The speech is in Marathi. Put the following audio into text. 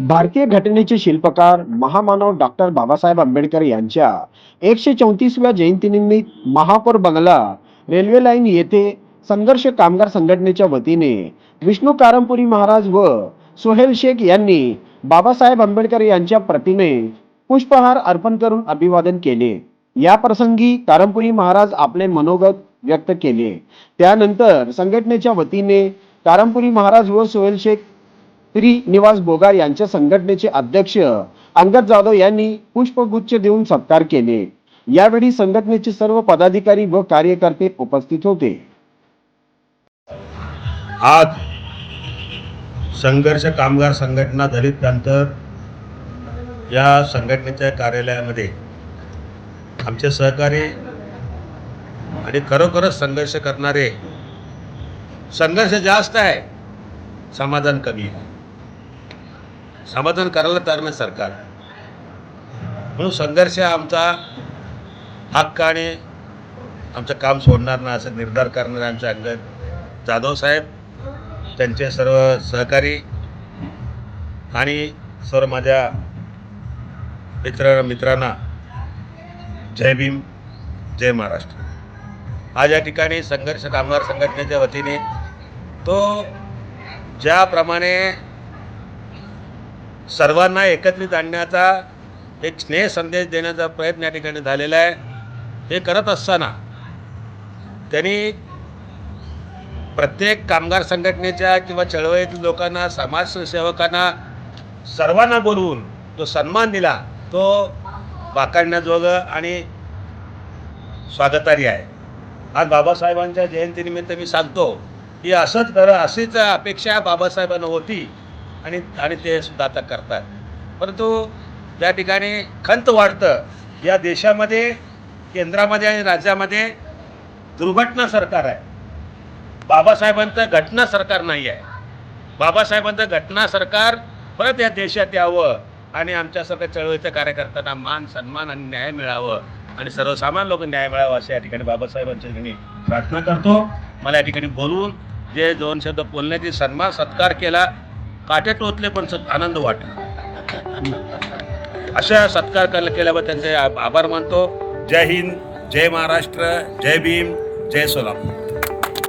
भारतीय घटनेचे शिल्पकार महामानव डॉक्टर बाबासाहेब आंबेडकर यांच्या 134व्या जयंतीनिमित्त महापौर बंगला, रेल्वे लाईन येथे संघर्ष कामगार संघटनेच्या वतीने विष्णू कारंपुरी महाराज व सोहेल शेख यांनी बाबासाहेब आंबेडकर यांच्या प्रतिमे पुष्पहार अर्पण करून अभिवादन केले. या प्रसंगी कारंपुरी महाराज आपले मनोगत व्यक्त केले. त्यानंतर संघटनेच्या वतीने कारंपुरी महाराज व सोहेल शेख श्रीनिवास बोगार यांच्या संघटनेचे अध्यक्ष अंगद जाधव यांनी पुष्पगुच्छ देऊन सत्कार केले. यावेळी संघटनेचे सर्व पदाधिकारी व कार्यकर्ते उपस्थित होते. आज संघर्ष कामगार संघटना दलित प्रांतर या संघटनेच्या कार्यालयामध्ये आमचे सहकारी आणि खरोखरच संघर्ष करणारे, संघर्ष जास्त आहे, समाधान कमी आहे. समाधान करायला तयार नाही सरकार, म्हणून संघर्ष आमचा हक्क आणि आमचं काम सोडणार नाही असं निर्धार करणारे आमचे अंगद जाधव साहेब, त्यांचे सर्व सहकारी आणि सर्व माझ्या मित्रांना जय भीम, जय महाराष्ट्र. आज या ठिकाणी संघर्ष कामगार संघटनेच्या वतीने तो ज्याप्रमाणे सर्वांना एकत्रित आणण्याचा एक स्नेह संदेश देण्याचा प्रयत्न या ठिकाणी झालेला आहे. हे करत असताना त्यांनी प्रत्येक कामगार संघटनेच्या किंवा चळवळीतील लोकांना, समाजसेवकांना, सर्वांना बोलवून जो सन्मान दिला तो वाखाणण्याजोगं आणि स्वागतार्ह आहे. आज बाबासाहेबांच्या जयंतीनिमित्त मी सांगतो की असंच अशीच अपेक्षा बाबासाहेबांना होती आणि ते सुद्धा आता करतात. परंतु त्या ठिकाणी खंत वाढतं, या देशामध्ये, केंद्रामध्ये आणि राज्यामध्ये दुर्घटना सरकार आहे. बाबासाहेबांचं घटना सरकार नाही आहे. बाबासाहेबांचं घटना सरकार परत या देशात यावं आणि आमच्यासारख्या चळवळीच्या कार्यकर्त्यांना मान, सन्मान आणि न्याय मिळावं आणि सर्वसामान्य लोक न्याय मिळावा अशा या ठिकाणी बाबासाहेबांच्या ठिकाणी प्रार्थना करतो. मला या ठिकाणी बोलून जे दोन शब्द बोलण्याची सन्मान सत्कार केला, काटे टोचले पण आनंद वाटला. अशा सत्कार केल्याबद्दल त्यांचे आभार मानतो. जय हिंद, जय महाराष्ट्र, जय भीम, जय सोलापूर.